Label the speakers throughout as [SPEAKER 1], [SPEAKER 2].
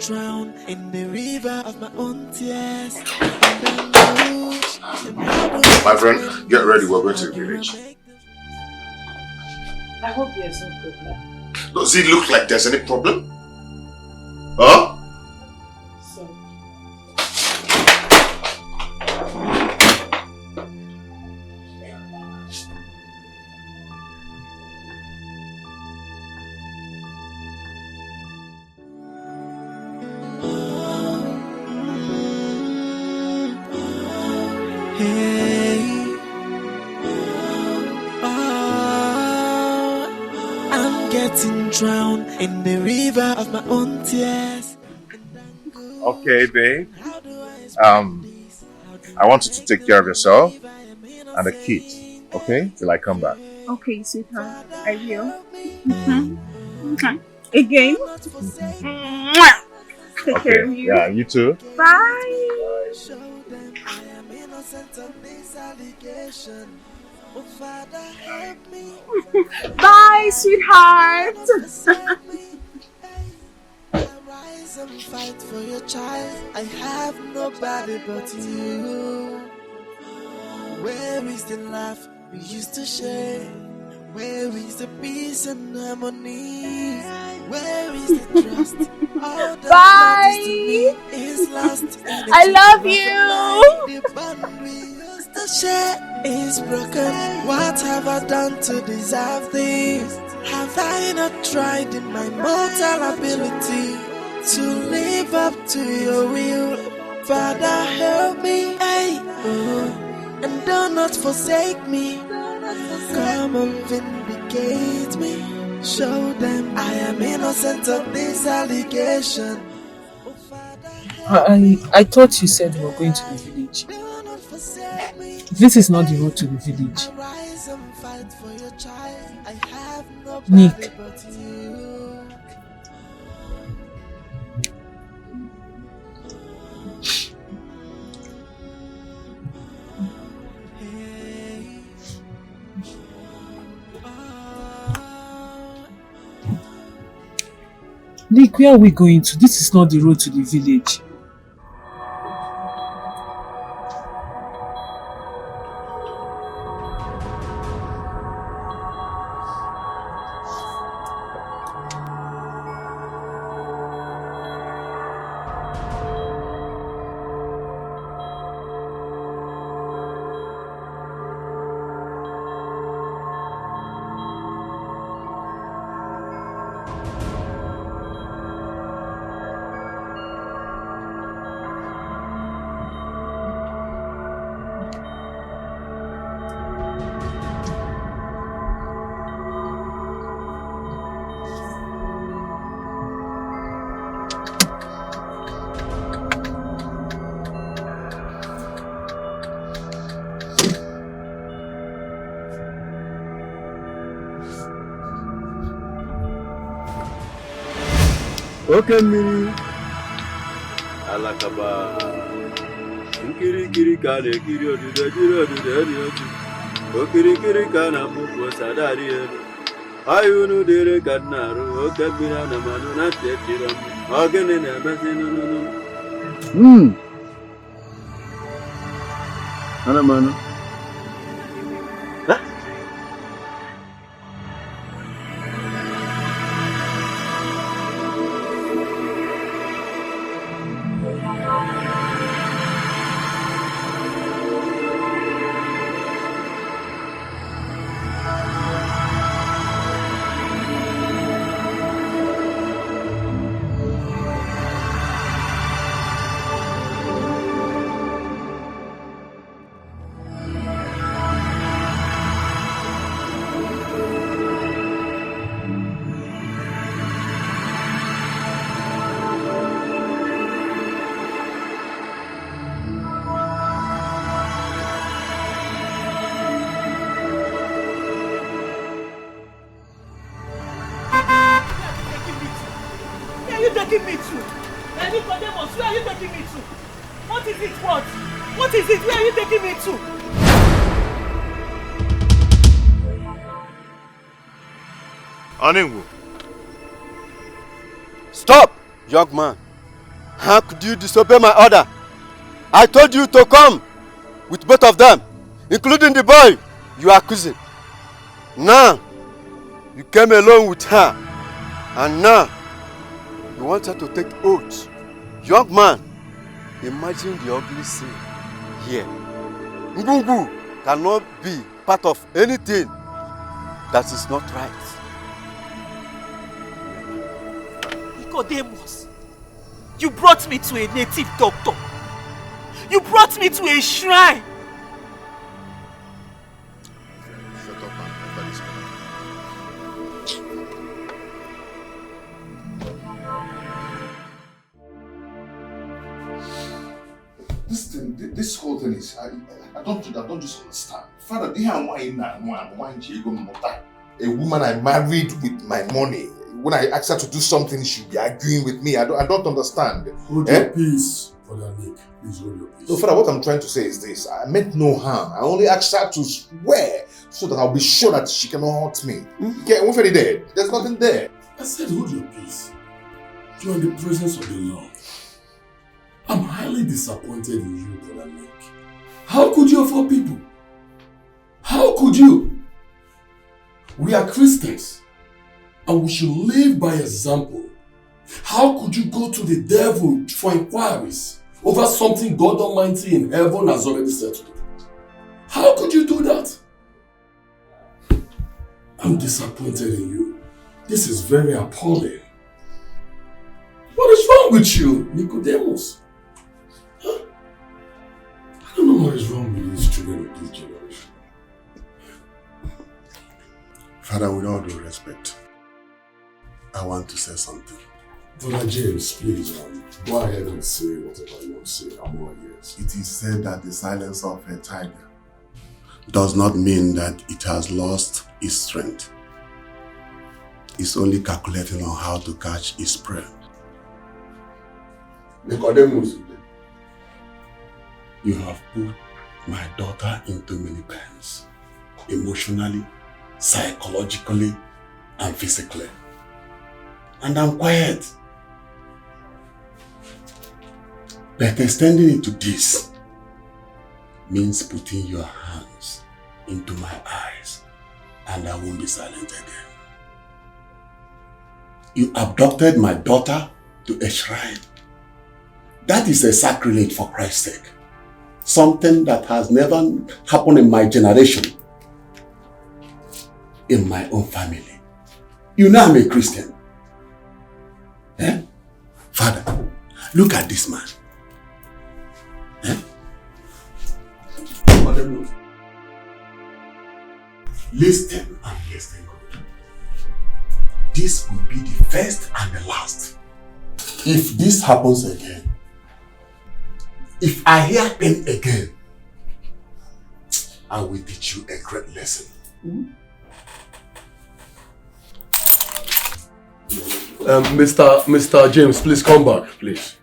[SPEAKER 1] drown in the river of my own tears.
[SPEAKER 2] My friend, get ready, we're going to the village.
[SPEAKER 3] I hope there's no problem.
[SPEAKER 2] Does it look like there's any problem? Huh?
[SPEAKER 3] So.
[SPEAKER 1] Drown in the river of my own tears.
[SPEAKER 2] Okay, babe. I want you to take care of yourself and the kids, okay? Till I come back.
[SPEAKER 4] Okay, sweetheart. I will. Again. Take care of you.
[SPEAKER 2] Yeah, you too.
[SPEAKER 4] Bye. Bye, sweetheart.
[SPEAKER 1] Rise and fight for your child. I have nobody but you. Where is the laugh we used to share? Where is the peace and harmony? Where is the trust? All that matters to me is lost.
[SPEAKER 4] I love you.
[SPEAKER 1] The bond we used to share is broken. What have I done to deserve this? Have I not tried in my mortal ability to live up to your will? Father, help me, and do not forsake me. Come and vindicate me. Show them I am innocent of this allegation.
[SPEAKER 3] I thought you said we were going to the village. This is not the road to the village. Nick. Nick, where are we going to? This is not the road to the village.
[SPEAKER 5] Okay, Miri. Alakaba. Kiri kane kiri odu. Okiri kana buko sadari. Ayunu dire kanaru. Okabira na manu na tetira. Agene na masinu no. Ana manu.
[SPEAKER 6] What is it? Where are you taking me to?
[SPEAKER 5] Aningu. Stop, young man. How could you disobey my order? I told you to come with both of them, including the boy you are accusing. Now, you came alone with her, and now you want her to take oath. Young man, imagine the ugly scene here. Ngungu cannot be part of anything that is not right.
[SPEAKER 6] Nicodemus, you brought me to a native doctor. You brought me to a shrine.
[SPEAKER 2] Shut up and enter this
[SPEAKER 7] This whole thing is, I don't just understand. Father, a woman I married with my money. When I ask her to do something, she'll be arguing with me. I don't understand.
[SPEAKER 8] Hold your peace, Father Nick. Please hold your peace.
[SPEAKER 7] So, Father, what I'm trying to say is this. I meant no harm. I only asked her to swear so that I'll be sure that she cannot hurt me. Okay, I'm already there. There's nothing there.
[SPEAKER 8] I said hold your peace. You are in the presence of the Lord. I'm highly disappointed in you, Brother Nick. How could you of all people? How could you? We are Christians and we should live by example. How could you go to the devil for inquiries over something God Almighty in heaven has already settled? How could you do that? I'm disappointed in you. This is very appalling. What is wrong with you, Nicodemus? Huh? I don't know what is wrong with these children of this generation.
[SPEAKER 9] Father, with all due respect, I want to say something.
[SPEAKER 8] Brother James, please, go ahead and say whatever you want to say. I'm all ears.
[SPEAKER 9] It is said that the silence of a tiger does not mean that it has lost its strength. It's only calculating on how to catch its prey.
[SPEAKER 8] Nicodemus,
[SPEAKER 9] you have put my daughter into many pains, emotionally, psychologically, and physically. And I'm quiet. But extending it to this means putting your hands into my eyes, and I won't be silent again. You abducted my daughter to a shrine. That is a sacrilege, for Christ's sake. Something that has never happened in my generation, in my own family. You know I'm a Christian. Eh? Father, look at this man. Eh? Father, look. Listen and listen good. This will be the first and the last. If this happens again, if I hear pain again, I will teach you a great lesson.
[SPEAKER 8] Mr. James, please come back, please.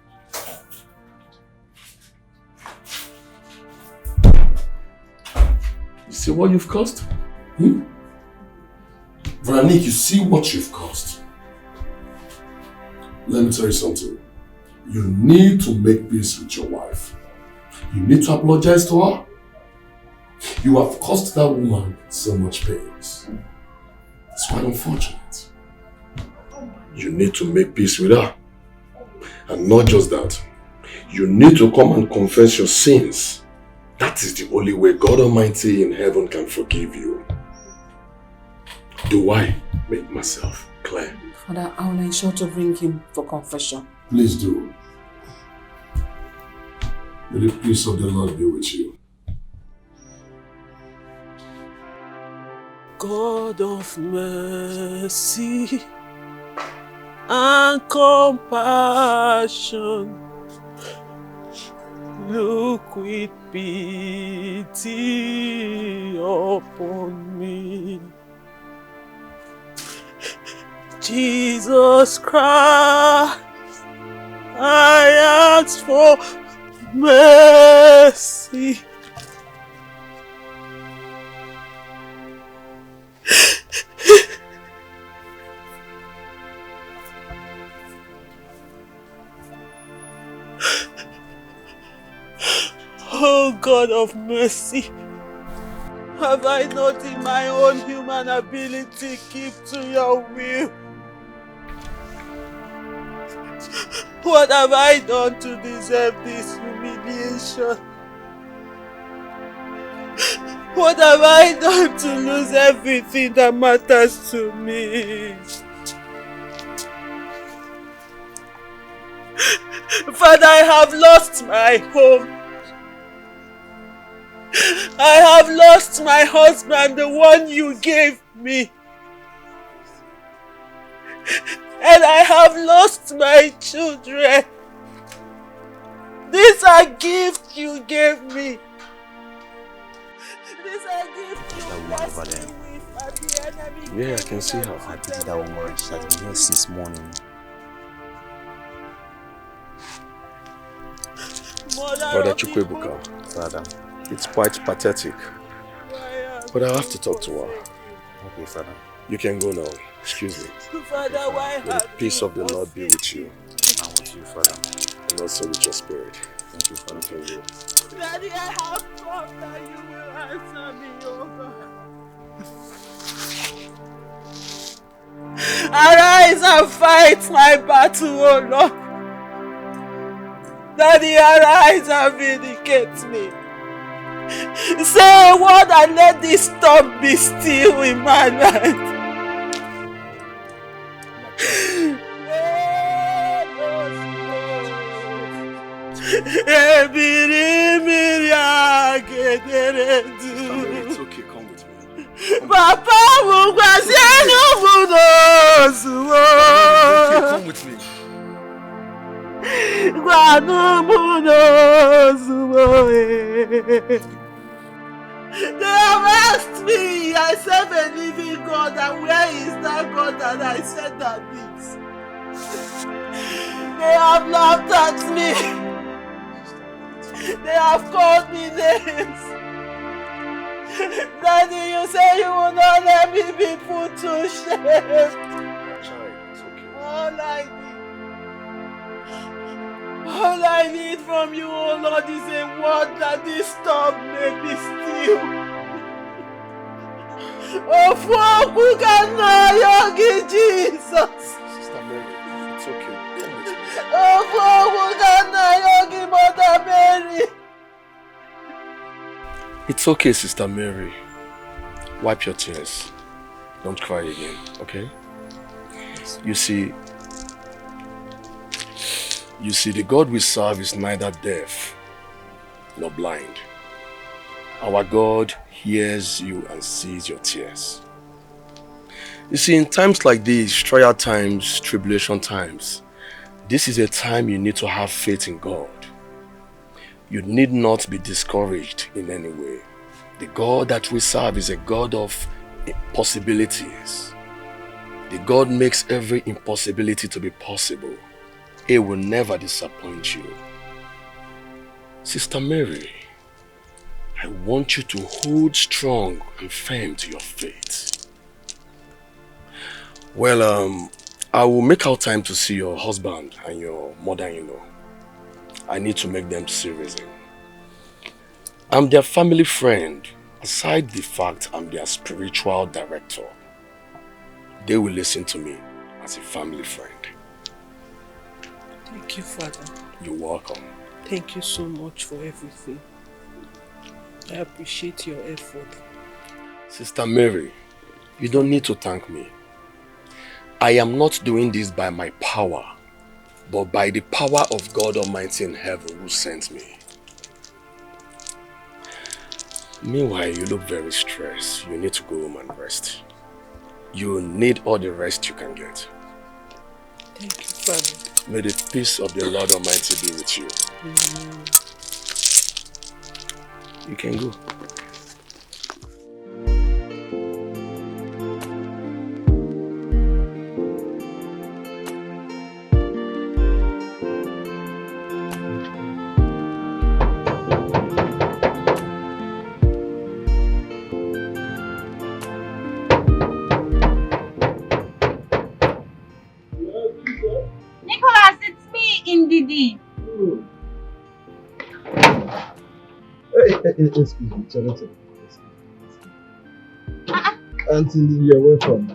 [SPEAKER 8] You see what you've caused? Brother Nick, you see what you've caused? Let me tell you something. You need to make peace with your wife. You need to apologize to her. You have caused that woman so much pain. It's quite unfortunate. You need to make peace with her. And not just that. You need to come and confess your sins. That is the only way God Almighty in heaven can forgive you. Do I make myself clear?
[SPEAKER 10] Father, I will ensure to bring him for confession.
[SPEAKER 8] Please do. May the peace of the Lord be with you.
[SPEAKER 6] God of mercy and compassion, look with pity upon me. Jesus Christ, I ask for mercy. God of mercy, have I not in my own human ability keep to your will? What have I done to deserve this humiliation? What have I done to lose everything that matters to me? Father, I have lost my home. I have lost my husband, the one you gave me. And I have lost my children. These are gifts you gave me. These are gifts you blessed me with at the enemy.
[SPEAKER 11] Yeah, I can see how I did that woman. She has been here since morning. Brother Chukwebuka, Father, it's quite pathetic. But I have to talk to her. Okay, Father. You can go now. Excuse me.
[SPEAKER 6] Father, why
[SPEAKER 11] May the peace of the Lord be with you.
[SPEAKER 8] And with you, Father.
[SPEAKER 11] And also with your spirit.
[SPEAKER 8] Thank you, Father.
[SPEAKER 11] Thank you.
[SPEAKER 6] Daddy, I have come that you will answer me, oh God. Arise and fight my battle, oh Lord. Daddy, arise and vindicate me. Say a word and let this storm be still in my life.
[SPEAKER 11] It's okay, come with me.
[SPEAKER 6] Papa,
[SPEAKER 11] Come with me.
[SPEAKER 6] They have asked me, I serve a living God, and where is that God that I said that this? They have laughed at me. They have called me names. Daddy, you say you will not let me be put to shame.
[SPEAKER 11] Child, it's okay.
[SPEAKER 6] All I need from you, oh Lord, is a word that this storm may be still. Oh, fuck, who can know Yogi Jesus?
[SPEAKER 11] Sister Mary, it's okay. Come with me.
[SPEAKER 6] Oh, fuck, who can know Yogi Mother Mary?
[SPEAKER 11] It's okay, Sister Mary. Wipe your tears. Don't cry again, okay? You see, the God we serve is neither deaf nor blind. Our God hears you and sees your tears. You see, in times like these, trial times, tribulation times, this is a time you need to have faith in God. You need not be discouraged in any way. The God that we serve is a God of possibilities. The God makes every impossibility to be possible. He will never disappoint you. Sister Mary, I want you to hold strong and firm to your faith. Well, I will make out time to see your husband and your mother-in-law. I need to make them see reason. I'm their family friend, aside the fact I'm their spiritual director. They will listen to me as a family friend.
[SPEAKER 6] Thank you, Father.
[SPEAKER 11] You're welcome.
[SPEAKER 6] Thank you so much for everything. I appreciate your effort.
[SPEAKER 11] Sister Mary, you don't need to thank me. I am not doing this by my power, but by the power of God Almighty in heaven who sent me. Meanwhile, you look very stressed. You need to go home and rest. You need all the rest you can get.
[SPEAKER 6] Thank you, Father.
[SPEAKER 11] May the peace of the Lord Almighty be with you.
[SPEAKER 6] Amen.
[SPEAKER 11] You can go.
[SPEAKER 12] Nicholas, it's me, Indidi. Excuse me, Jonathan. Auntie, you're welcome.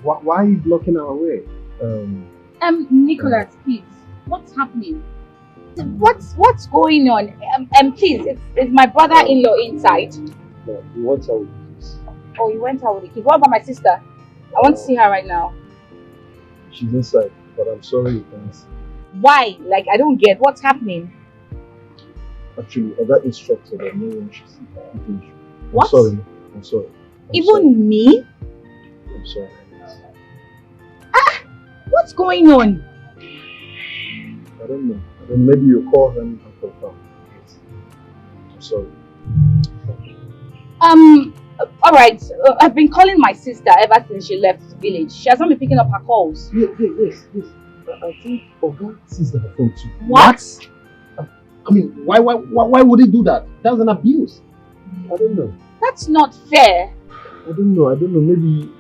[SPEAKER 12] Why are you blocking our way?
[SPEAKER 13] Nicholas, please. What's happening? What's going on? Please, is my brother-in-law inside?
[SPEAKER 12] No, he wants out with the kids.
[SPEAKER 13] Oh, you went out with the kids. What about my sister? I want to see her right now.
[SPEAKER 12] She's inside, but I'm sorry you can't see.
[SPEAKER 13] Why? Like, I don't get what's happening.
[SPEAKER 12] Actually, other instructor that no one should see.
[SPEAKER 13] What?
[SPEAKER 12] I'm sorry.
[SPEAKER 13] Even me?
[SPEAKER 12] I'm sorry.
[SPEAKER 13] What's going on?
[SPEAKER 12] I don't know. Maybe you call him and confirm. I'm sorry.
[SPEAKER 13] Alright. I've been calling my sister ever since she left the village. She has not been picking up her calls.
[SPEAKER 12] Yes. I think Oga sees the phone too.
[SPEAKER 13] What?
[SPEAKER 12] I mean, why would he do that? That's an abuse. I don't know.
[SPEAKER 13] That's not fair.
[SPEAKER 12] I don't know. Maybe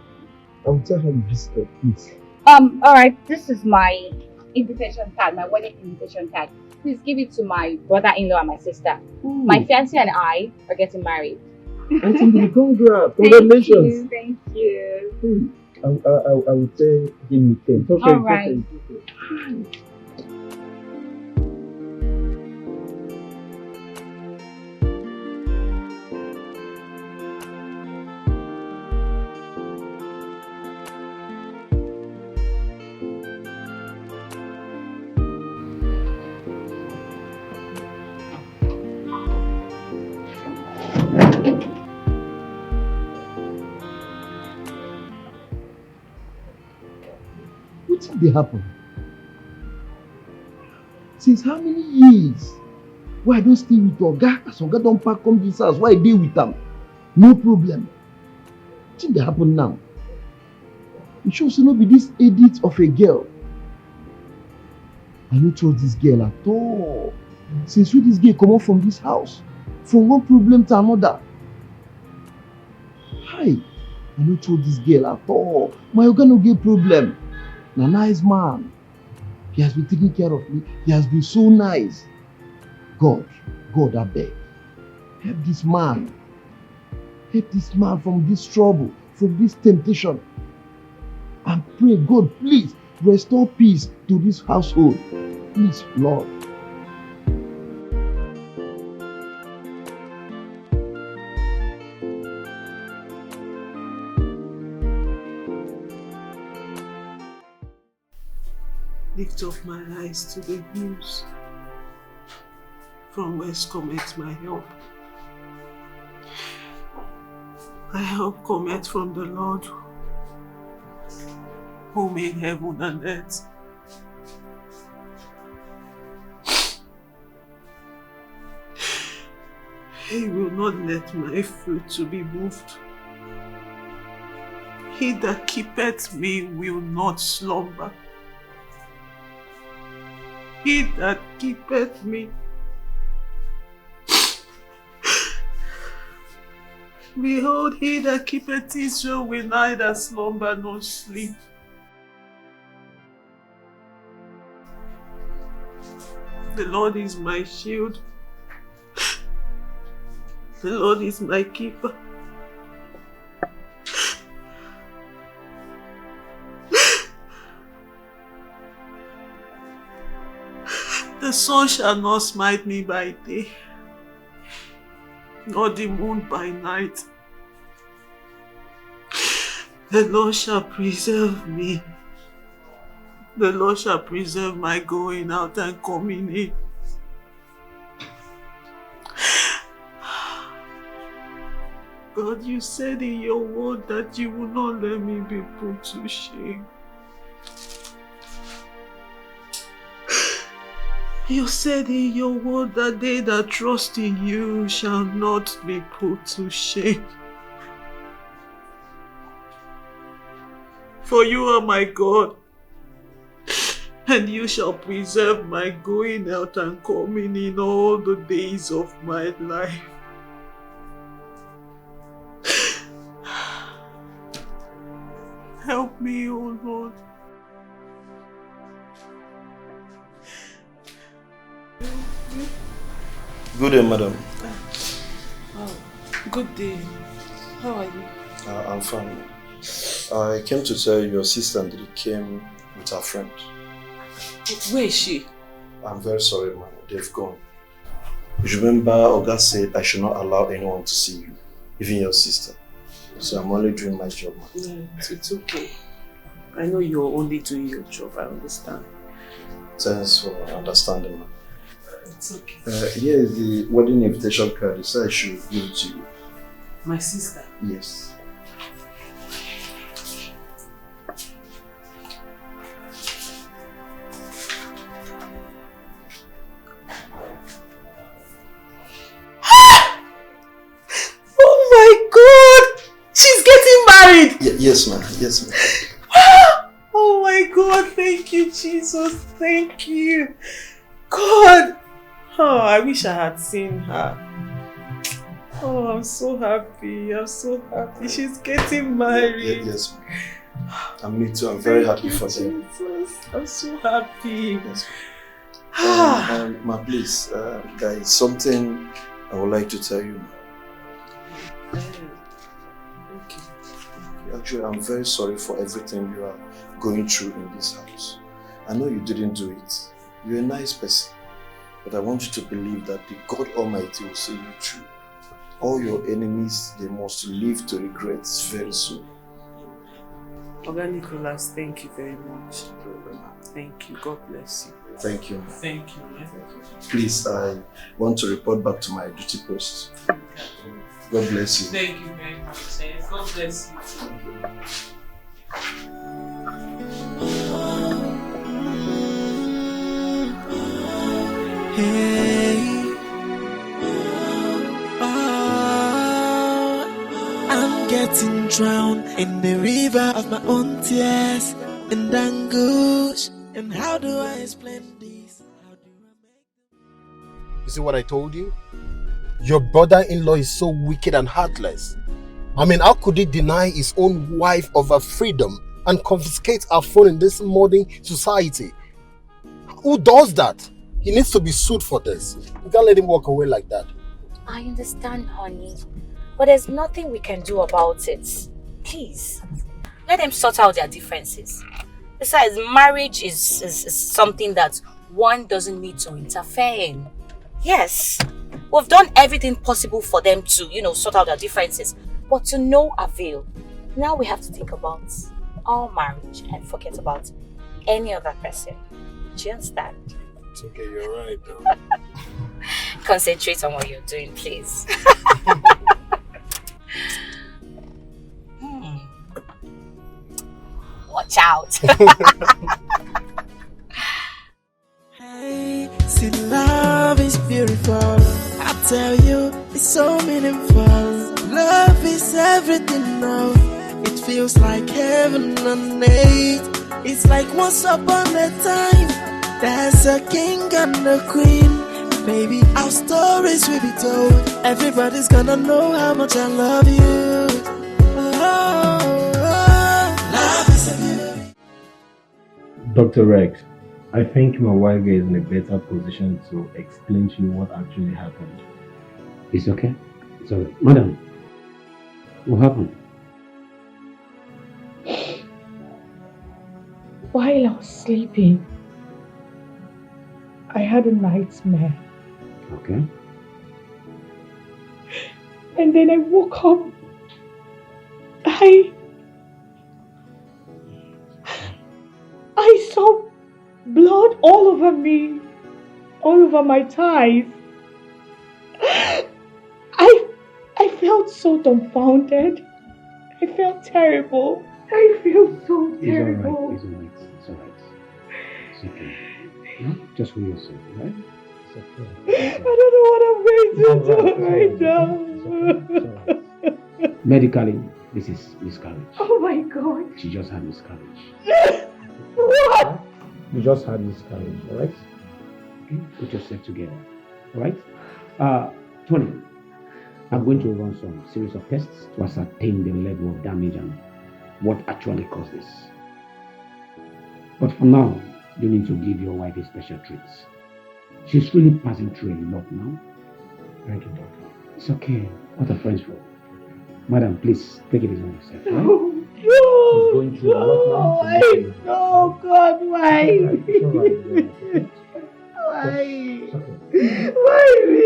[SPEAKER 12] I'll tell her to visit her, please.
[SPEAKER 13] Alright, this is my invitation card, my wedding invitation card. Please give it to my brother-in-law and my sister.
[SPEAKER 12] Ooh.
[SPEAKER 13] My fiancé and I are getting married.
[SPEAKER 12] Auntie, congratulations.
[SPEAKER 13] Thank you.
[SPEAKER 12] I will tell him the thing.
[SPEAKER 13] Okay, alright.
[SPEAKER 12] Okay. What did they happen? Since how many years? Why I don't stay with Oga? As Oga don't pack come this house, why I deal with them? No problem. What did they happen now? It shows not be this edit of a girl. I don't trust this girl at all. Since when this girl come out from this house, from one problem to another. Hi, I don't trust this girl at all. My Oga no get problem. A nice man. He has been taking care of me. He has been so nice. God, I beg. Help this man. Help this man from this trouble, from this temptation. And pray, God, please restore peace to this household. Please, Lord.
[SPEAKER 6] Lift up my eyes to the hills, from whence cometh my help. My help cometh from the Lord, who made heaven and earth. He will not let my foot to be moved. He that keepeth me will not slumber. He that keepeth me. Behold, he that keepeth Israel will neither slumber nor sleep. The Lord is my shield. The Lord is my keeper. The sun shall not smite me by day, nor the moon by night. The Lord shall preserve me. The Lord shall preserve my going out and coming in. God, you said in your word that you will not let me be put to shame. You said in your word that they that trust in you shall not be put to shame. For you are my God, and you shall preserve my going out and coming in all the days of my life. Help me, O Lord.
[SPEAKER 14] Good day, madam.
[SPEAKER 10] Good day. How are you?
[SPEAKER 14] I'm fine. I came to tell you your sister Ndidi came with her friend.
[SPEAKER 10] Where is she?
[SPEAKER 14] I'm very sorry, man. They've gone. You remember Oga said I should not allow anyone to see you, even your sister. So I'm only doing my job, man.
[SPEAKER 10] Yeah, it's okay. I know you're only doing your job, I understand.
[SPEAKER 14] Thanks for understanding, man.
[SPEAKER 10] It's okay.
[SPEAKER 14] Here is the wedding invitation card. They said I should give it to you.
[SPEAKER 10] My sister?
[SPEAKER 14] Yes.
[SPEAKER 6] Oh my God! She's getting married!
[SPEAKER 14] Yes, ma'am. Yes, ma'am.
[SPEAKER 6] Oh my God, thank you, Jesus. Thank you. God! Oh, I wish I had seen her. Oh, I'm so happy. I'm so happy. She's getting married.
[SPEAKER 14] Yes, ma'am. And me too. I'm very happy for them.
[SPEAKER 6] Jesus. I'm so happy.
[SPEAKER 14] Yes. Ma, please, there is something I would like to tell you.
[SPEAKER 10] Okay.
[SPEAKER 14] Actually, I'm very sorry for everything you are going through in this house. I know you didn't do it. You're a nice person. But I want you to believe that the God Almighty will see you through. All your enemies, they must live to regrets very soon.
[SPEAKER 10] Oga Nicholas, thank you very much. Thank you. God bless you.
[SPEAKER 14] Thank you.
[SPEAKER 10] Thank you.
[SPEAKER 14] Please, I want to report back to my duty post. God bless you.
[SPEAKER 10] Thank you very much. God bless you.
[SPEAKER 1] Hey, I'm getting drowned in the river of my own tears and anguish. And how do I explain this?
[SPEAKER 15] You see what I told you? Your brother-in-law is so wicked and heartless. I mean, how could he deny his own wife of her freedom and confiscate her phone in this modern society? Who does that? He needs to be sued for this. You can't let him walk away like that.
[SPEAKER 13] I understand, honey. But there's nothing we can do about it. Please, let them sort out their differences. Besides, marriage is something that one doesn't need to interfere in. Yes, we've done everything possible for them to, sort out their differences. But to no avail. Now we have to think about our marriage and forget about any other person. Do you understand?
[SPEAKER 15] It's okay, you're right though.
[SPEAKER 13] Concentrate on what you're doing, please. Watch out.
[SPEAKER 1] Hey, see, love is beautiful. I tell you, it's so meaningful. Love is everything now. It feels like heaven on earth. It's like once upon a time, there's a king and a queen. Baby, our stories will be told. Everybody's gonna know how much I love you. Love is a beauty.
[SPEAKER 12] Dr. Rex, I think my wife is in a better position to explain to you what actually happened.
[SPEAKER 16] It's okay. It's all right. Madam, what happened?
[SPEAKER 17] While I was sleeping, I had a nightmare.
[SPEAKER 16] Okay.
[SPEAKER 17] And then I woke up. I saw blood all over me, all over my thighs. I felt so dumbfounded. I felt terrible. I feel so terrible.
[SPEAKER 16] It's alright. It's alright. It's okay. No? Just for yourself, right? It's okay.
[SPEAKER 17] I don't know what I'm going to do right now.
[SPEAKER 16] Medically, this is miscarriage.
[SPEAKER 17] Oh my God.
[SPEAKER 16] She just had miscarriage.
[SPEAKER 17] What?
[SPEAKER 16] You just had miscarriage, alright? Okay, put yourself together. Alright? Tony, I'm going to run some series of tests to ascertain the level of damage and what actually caused this. But for now, you need to give your wife a special treat. She's really passing through a lot now.
[SPEAKER 12] Thank you, doctor.
[SPEAKER 16] It's okay. What are friends for? Madam, please take it easy on yourself. Right?
[SPEAKER 17] No,
[SPEAKER 16] She's going through a lot now.
[SPEAKER 17] No, God, why?
[SPEAKER 16] It's all right.
[SPEAKER 17] Why? Why me?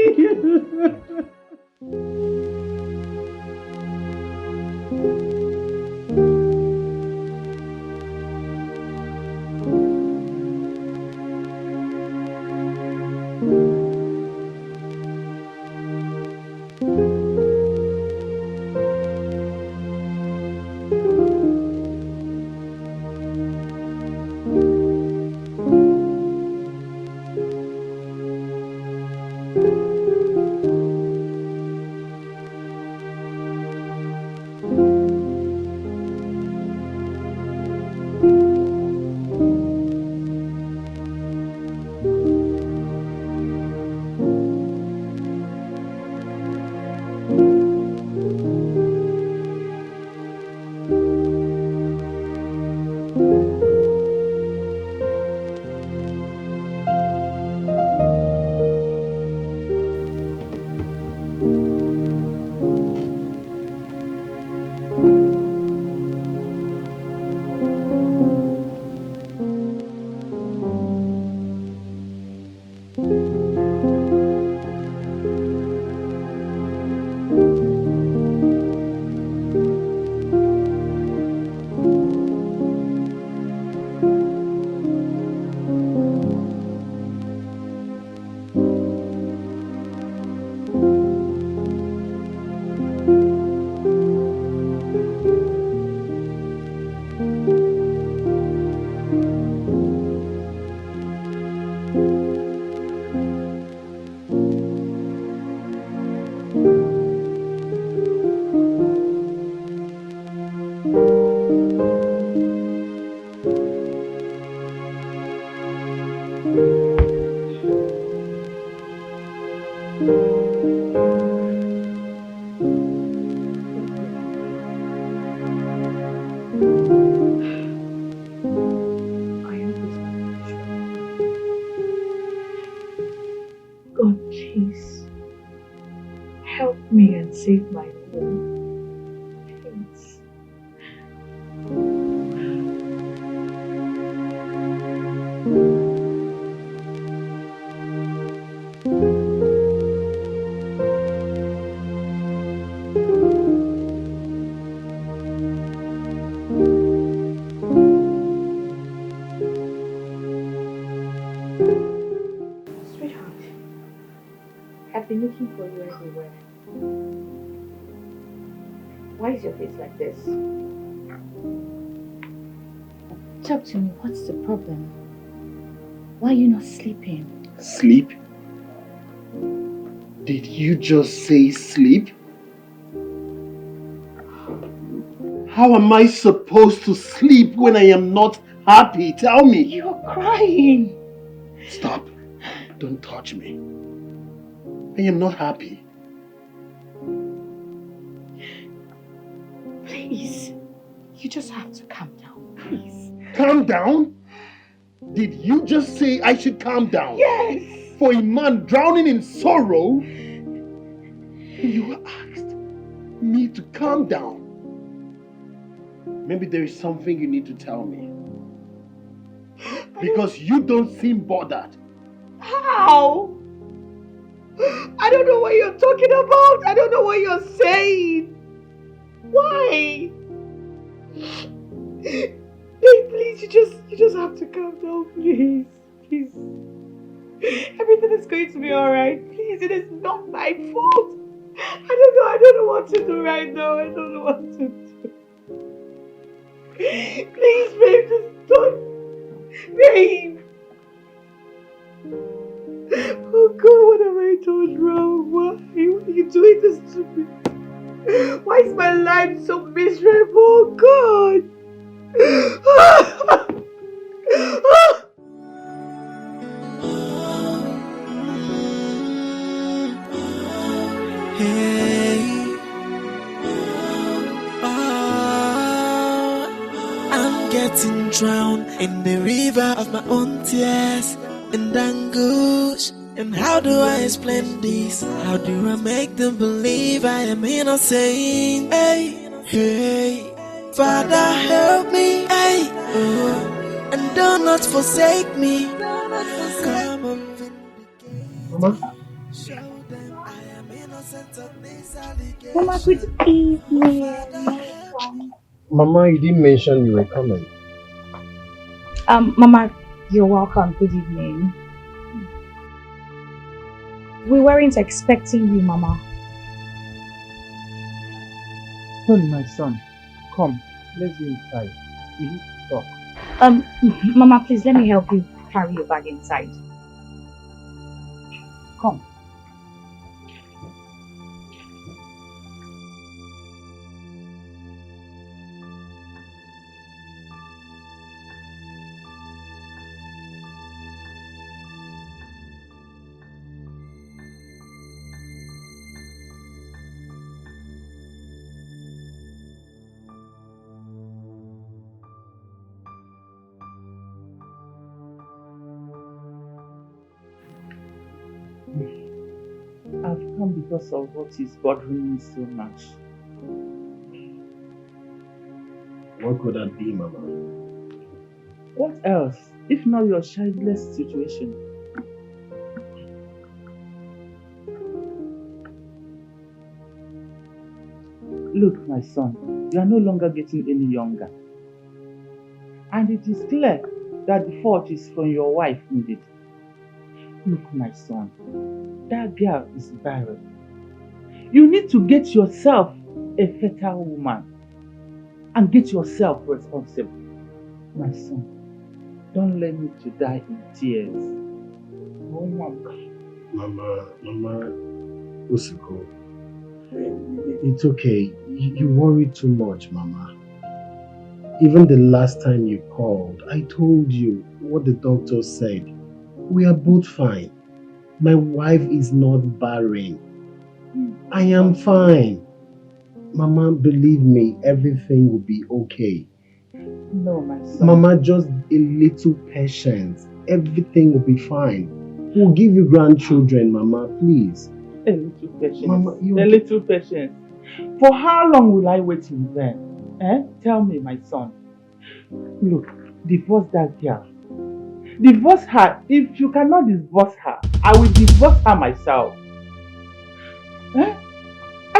[SPEAKER 17] God, please help me and save my home. Please. Sweetheart, I've been looking for you everywhere. Why is your face like this? Talk to me, what's the problem? Why are you not sleeping?
[SPEAKER 15] Sleep? Did you just say sleep? How am I supposed to sleep when I am not happy? Tell me.
[SPEAKER 17] You're crying.
[SPEAKER 15] Stop. Don't touch me. I am not happy.
[SPEAKER 17] Please, you just have to calm down, please.
[SPEAKER 15] Calm down? Did you just say I should calm down?
[SPEAKER 17] Yes!
[SPEAKER 15] For a man drowning in sorrow? You asked me to calm down. Maybe there is something you need to tell me. Because you don't seem bothered.
[SPEAKER 17] How? I don't know what you're talking about. I don't know what you're saying. Why? Hey, please, you just have to calm down, please. Please. Everything is going to be alright. Please, it is not my fault. I don't know what to do right now. I don't know what to do. Please, babe, just don't. Babe. Oh God, what have I done wrong? Why are you doing this to me? Why is my life so miserable? God!
[SPEAKER 1] Hey, I'm getting drowned in the river of my own tears and anguish. And how do I explain this? How do I make them believe I am innocent? Hey, hey, Father help me, hey, oh, and do not forsake me. Come on,
[SPEAKER 12] Mama?
[SPEAKER 17] Mama, good evening.
[SPEAKER 12] Mama, you didn't mention you were coming.
[SPEAKER 17] Mama, you're welcome. Good evening. We weren't expecting you, Mama.
[SPEAKER 12] Honey, my son, come. Let's go inside. We need to talk.
[SPEAKER 17] Mama, please let me help you carry your bag inside. Come.
[SPEAKER 18] I've come because of what is bothering me so much.
[SPEAKER 12] What could that be, Mama?
[SPEAKER 18] What else, if not your childless situation? Look, my son, you are no longer getting any younger. And it is clear that the fault is from your wife, indeed. Look, my son, that girl is barren. You need to get yourself a fertile woman and get yourself responsible. My son, don't let me to die in tears. Oh,
[SPEAKER 12] Mama, Usuko, it's okay. You worry too much, Mama. Even the last time you called, I told you what the doctor said. We are both fine. My wife is not barren. I am fine. Mama, believe me, everything will be okay.
[SPEAKER 18] No, my son.
[SPEAKER 12] Mama, just a little patience. Everything will be fine. We'll give you grandchildren, Mama, please.
[SPEAKER 18] A little patience.
[SPEAKER 12] Mama,
[SPEAKER 18] a little patience. For how long will I wait in vain? Tell me, my son. Look, divorce that girl. Divorce her. If you cannot divorce her, I will divorce her myself. I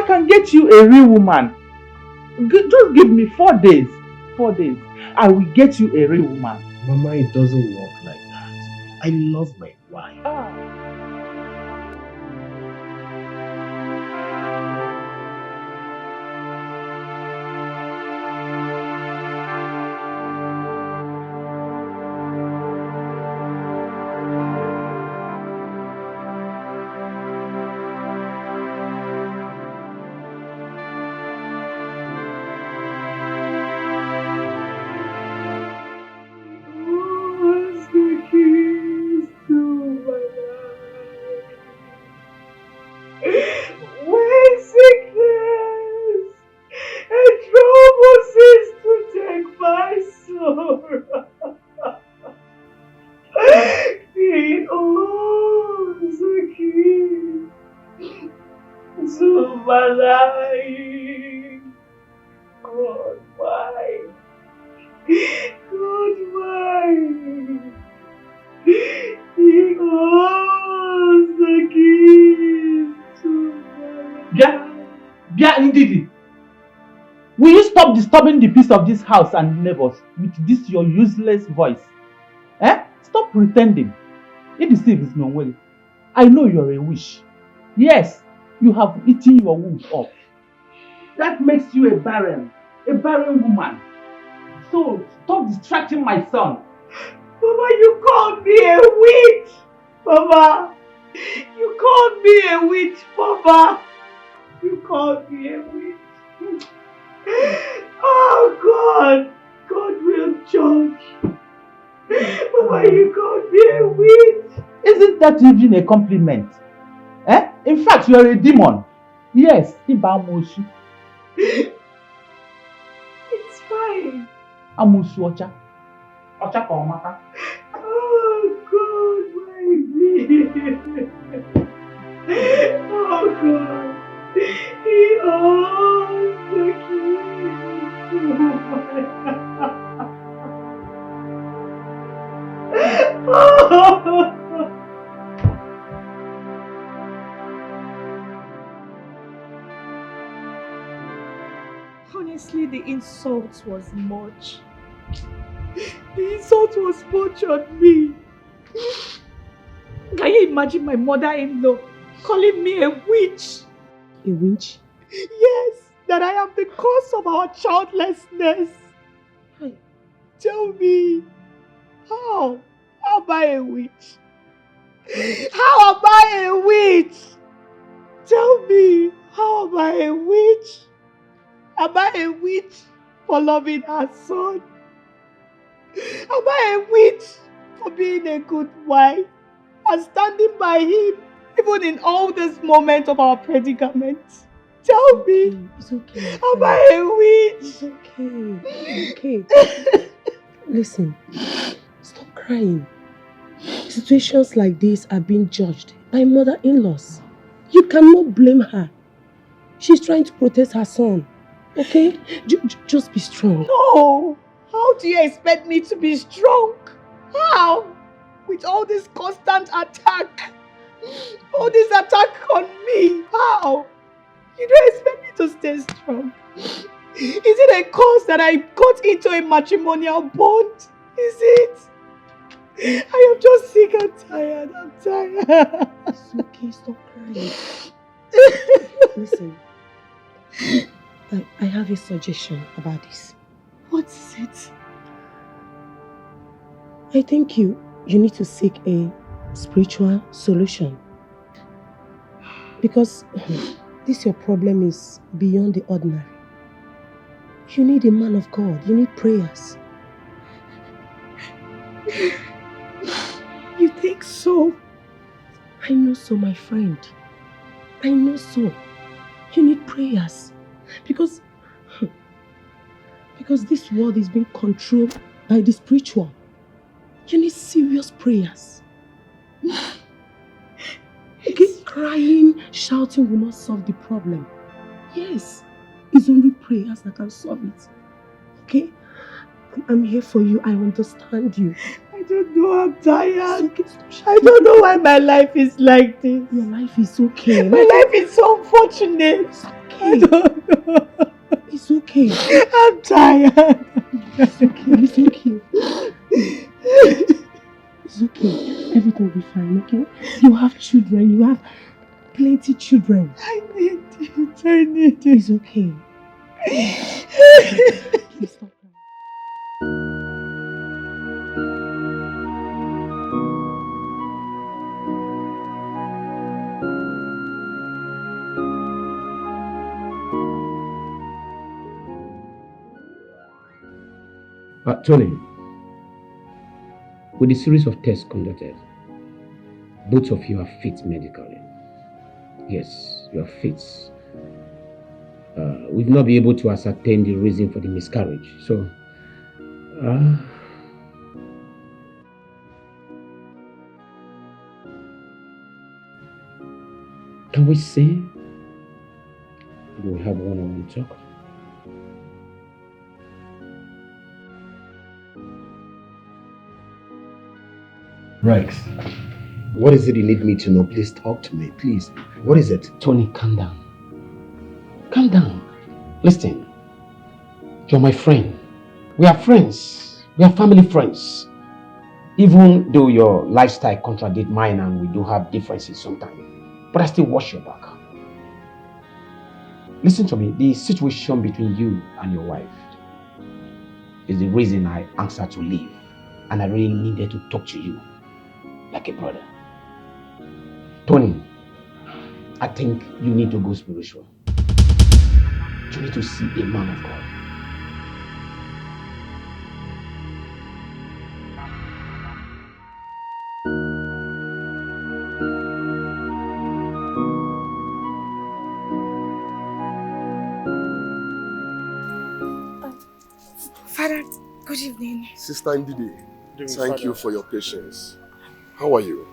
[SPEAKER 18] can get you a real woman. Just give me 4 days. 4 days. I will get you a real woman.
[SPEAKER 12] Mama, it doesn't work like that. I love my wife.
[SPEAKER 17] When sickness and trouble seems to take my soul, it owns the key to my life. God, why? God, why? He owns the keys to my
[SPEAKER 18] Bia Ndidi, will you stop disturbing the peace of this house and neighbors with this your useless voice? Stop pretending. It deceives no way. I know you're a witch. Yes, you have eaten your womb off. That makes you a barren woman. So stop distracting my son.
[SPEAKER 17] Mama, you called me a witch! Mama! You called me a witch, Mama! You called me a witch. Oh, God! God will judge. Mama, you called me a witch.
[SPEAKER 18] Isn't that even a compliment? In fact, you are a demon. Yes, Ibamusu.
[SPEAKER 17] It's fine.
[SPEAKER 18] Amusu Ocha. Ocha Komaka.
[SPEAKER 17] Oh, God, why me? Oh God. He owns the keys. Oh my God. Honestly, the insult was much. The insult was much on me. Can you imagine my mother-in-law calling me a witch?
[SPEAKER 6] A witch?
[SPEAKER 17] Yes, that I am the cause of our childlessness. Tell me, how am I a witch? How am I a witch? Tell me, how am I a witch? Am I a witch for loving her son? Am I a witch for being a good wife and standing by him even in all this moment of our predicament? Tell me,
[SPEAKER 6] it's okay.
[SPEAKER 17] Am I a witch?
[SPEAKER 6] It's okay. It's okay. Listen, stop crying. Situations like this are being judged by mother-in-laws. You cannot blame her. She's trying to protect her son. Okay? Just be strong.
[SPEAKER 17] No! How do you expect me to be strong? How? With all this constant attack. All this attack on me. How? You don't expect me to stay strong. Is it a cause that I got into a matrimonial bond? Is it? I am just sick and tired. I'm tired.
[SPEAKER 6] It's okay, stop crying. Listen, I have a suggestion about this.
[SPEAKER 17] What is it?
[SPEAKER 6] I think you need to seek a spiritual solution. Because this your problem is beyond the ordinary. You need a man of God. You need prayers.
[SPEAKER 17] You think so?
[SPEAKER 6] I know so, my friend. I know so. You need prayers. Because this world is being controlled by the spiritual. You need serious prayers. Okay, crying, shouting will not solve the problem. Yes, it's only prayers that can solve it. Okay? I'm here for you. I understand you.
[SPEAKER 17] I don't know, I'm tired. Okay. I don't know why my life is like this.
[SPEAKER 6] Your life is okay.
[SPEAKER 17] My life is so unfortunate.
[SPEAKER 6] It's okay.
[SPEAKER 17] I don't know.
[SPEAKER 6] It's okay.
[SPEAKER 17] I'm tired.
[SPEAKER 6] It's okay. It's okay. It's okay. Everything will be fine, okay? You have children. You have plenty children.
[SPEAKER 17] I need it. I need it.
[SPEAKER 6] It's okay. Please stop crying.
[SPEAKER 16] Tony, with the series of tests conducted, both of you are fit medically. Yes, you are fit. We've not been able to ascertain the reason for the miscarriage, so can we say we'll have one-on-one talk?
[SPEAKER 15] Rex, what is it you need me to know? Please talk to me, please. What is it?
[SPEAKER 16] Tony, calm down. Calm down. Listen, you're my friend. We are friends. We are family friends. Even though your lifestyle contradicts mine and we do have differences sometimes, but I still watch your back. Listen to me, the situation between you and your wife is the reason I answered to leave, and I really needed to talk to you like a brother. Tony, I think you need to go spiritual. You need to see a man of God.
[SPEAKER 4] Father, good evening.
[SPEAKER 11] Sister Ndidi, thank you for your patience. How are you?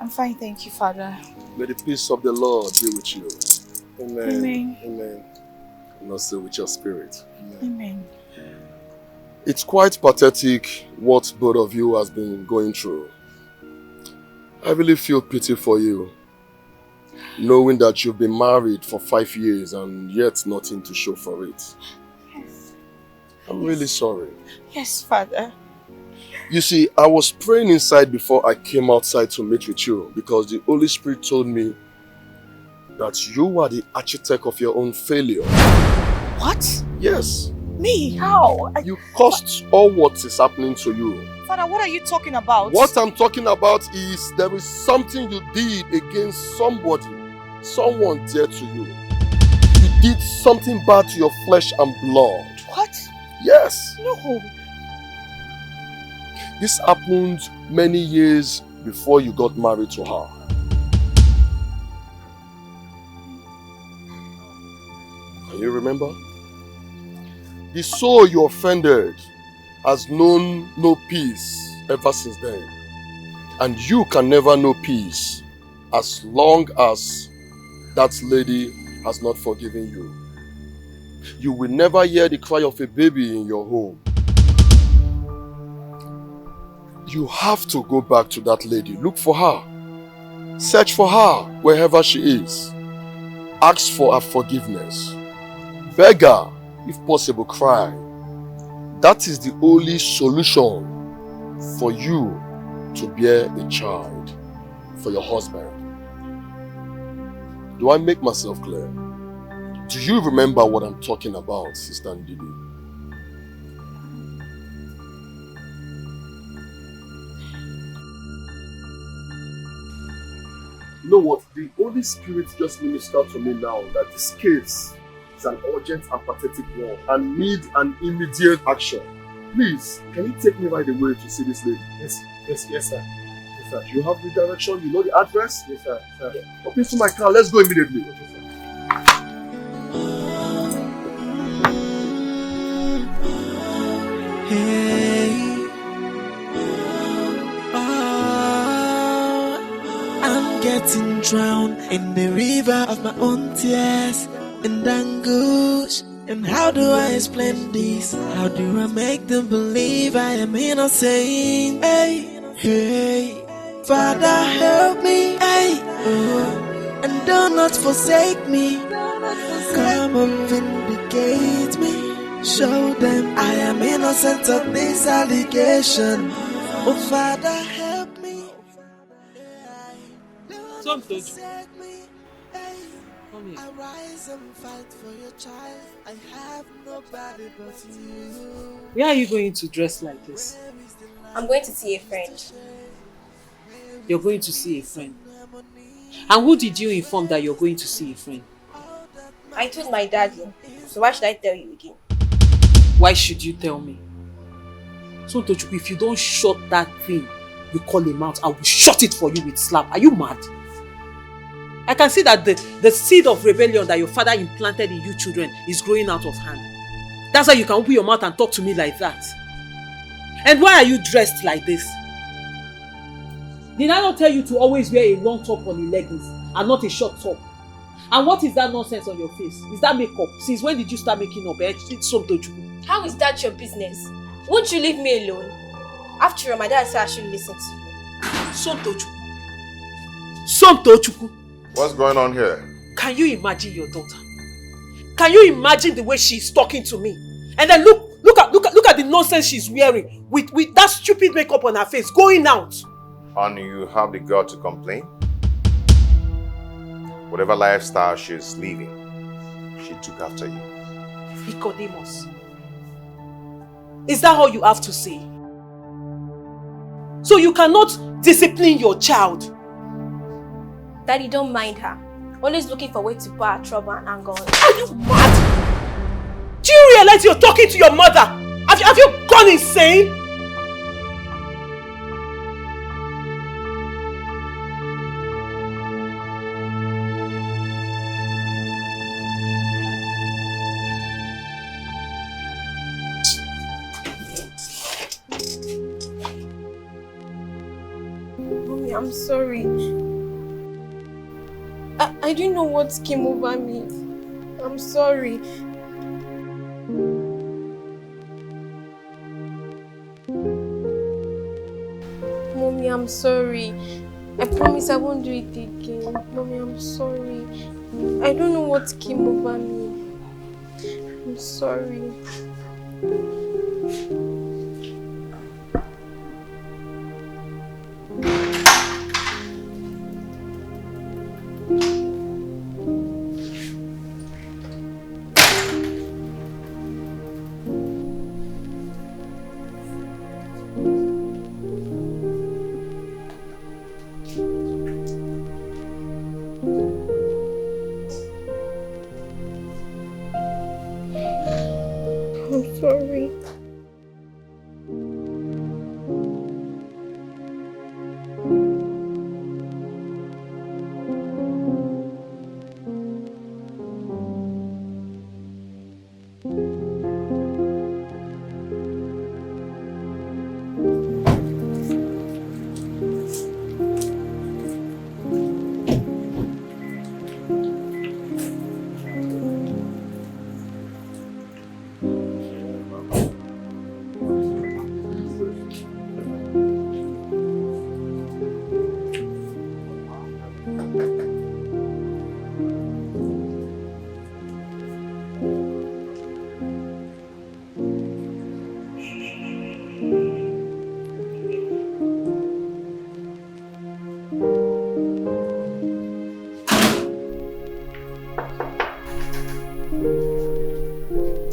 [SPEAKER 13] I'm fine, thank you, Father.
[SPEAKER 11] May the peace of the Lord be with you. Amen.
[SPEAKER 13] Amen.
[SPEAKER 11] Amen. And also with your spirit.
[SPEAKER 13] Amen.
[SPEAKER 11] It's quite pathetic what both of you has been going through. I really feel pity for you, knowing that you've been married for 5 years and yet nothing to show for it.
[SPEAKER 13] Yes.
[SPEAKER 11] I'm really sorry.
[SPEAKER 13] Yes, Father.
[SPEAKER 11] You see, I was praying inside before I came outside to meet with you because the Holy Spirit told me that you are the architect of your own failure.
[SPEAKER 13] What?
[SPEAKER 11] Yes.
[SPEAKER 13] Me? How?
[SPEAKER 11] You caused all what is happening to you.
[SPEAKER 13] Father, what are you talking about?
[SPEAKER 11] What I'm talking about is there is something you did against somebody, someone dear to you. You did something bad to your flesh and blood.
[SPEAKER 13] What?
[SPEAKER 11] Yes.
[SPEAKER 13] No.
[SPEAKER 11] This happened many years before you got married to her. Can you remember? The soul you offended has known no peace ever since then. And you can never know peace as long as that lady has not forgiven you. You will never hear the cry of a baby in your home. You have to go back to that lady. Look for her. Search for her wherever she is. Ask for her forgiveness. Beg her, if possible, cry. That is the only solution for you to bear a child for your husband. Do I make myself clear? Do you remember what I'm talking about, Sister Ndidi? You know what? The Holy Spirit just ministered to me now that this case is an urgent and pathetic one and need an immediate action. Please, can you take me right away to see this lady?
[SPEAKER 3] Yes, sir. Yes, sir.
[SPEAKER 11] You have the direction, you know the address?
[SPEAKER 3] Yes, sir.
[SPEAKER 11] Hop into my car, let's go immediately.
[SPEAKER 1] Hey, I'm getting drowned in the river of my own tears and anguish. And how do I explain this? How do I make them believe I am innocent? Hey, Father, help me. And do not forsake me. Come and vindicate me. Show them I am innocent of this allegation. Oh, Father, help me. I rise and fight for your child. I have nobody but you.
[SPEAKER 6] Where are you going to dress like this?
[SPEAKER 19] I'm going to see a friend.
[SPEAKER 6] You're going to see a friend. And who did you inform that you're going to see a friend?
[SPEAKER 19] I told my daddy. So why should I tell you again?
[SPEAKER 6] Why should you tell me? So Tochukwu, if you don't shut that thing you call a mouth, I will shut it for you with slap. Are you mad? I can see that the seed of rebellion that your father implanted in you children is growing out of hand. That's why you can open your mouth and talk to me like that. And why are you dressed like this? Did I not tell you to always wear a long top on your leggings and not a short top? And what is that nonsense on your face? Is that makeup? Since when did you start making up? It's some Tochukwu.
[SPEAKER 19] How is that your business? Won't you leave me alone? After all, my dad said I should listen to you.
[SPEAKER 6] Some Tochukwu. Some Tochukwu.
[SPEAKER 2] What's going on here?
[SPEAKER 6] Can you imagine your daughter? Can you imagine the way she's talking to me? And then look at the nonsense she's wearing with that stupid makeup on her face going out.
[SPEAKER 2] And you have the girl to complain? Whatever lifestyle she's living, she took after you.
[SPEAKER 6] Nicodemus. Is that all you have to say? So you cannot discipline your child?
[SPEAKER 19] Daddy, don't mind her. Always looking for ways to put her trouble and anger on.
[SPEAKER 6] Are you mad? Do you realize you're talking to your mother? Have you gone insane?
[SPEAKER 19] Mommy, I'm sorry. I didn't know what came over me. I'm sorry. Mommy, I'm sorry. I promise I won't do it again. Mommy, I'm sorry. I don't know what came over me. I'm sorry. I'm sorry.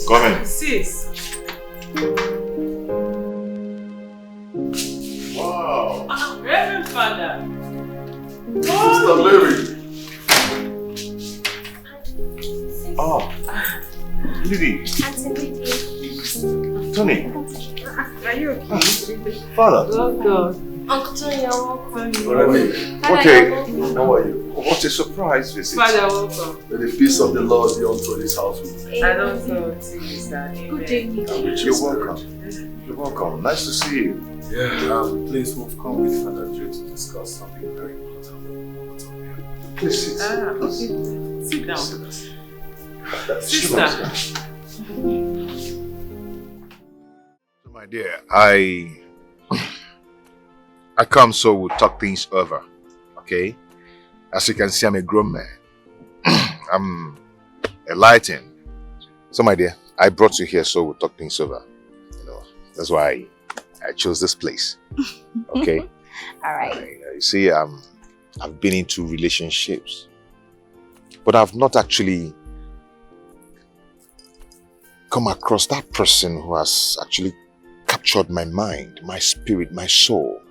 [SPEAKER 2] Come in.
[SPEAKER 10] Sis.
[SPEAKER 2] Wow.
[SPEAKER 10] Reverend Father.
[SPEAKER 2] Sister Mary. Oh. Lily. Tony.
[SPEAKER 10] Are you okay?
[SPEAKER 2] Father.
[SPEAKER 10] Oh God.
[SPEAKER 19] Uncle Tony, you're welcome.
[SPEAKER 2] Okay. How are you? What a surprise visit.
[SPEAKER 10] Father, welcome.
[SPEAKER 9] May the peace of the Lord be unto this household.
[SPEAKER 10] I don't know what to use that.
[SPEAKER 19] Good day,
[SPEAKER 2] You're welcome. You're welcome. Nice to see you.
[SPEAKER 9] Yeah, please, we've come with Father Joe to discuss something very important.
[SPEAKER 2] Please sit.
[SPEAKER 10] Okay. Sit down.
[SPEAKER 2] Sister. My dear, I come so we'll talk things over. Okay? As you can see, I'm a grown man. I'm enlightened. So my dear, I brought you here so we'll talk things over. You know, that's why I chose this place. Okay?
[SPEAKER 13] Alright.
[SPEAKER 2] You see, I've been into relationships, but I've not actually come across that person who has actually captured my mind, my spirit, my soul.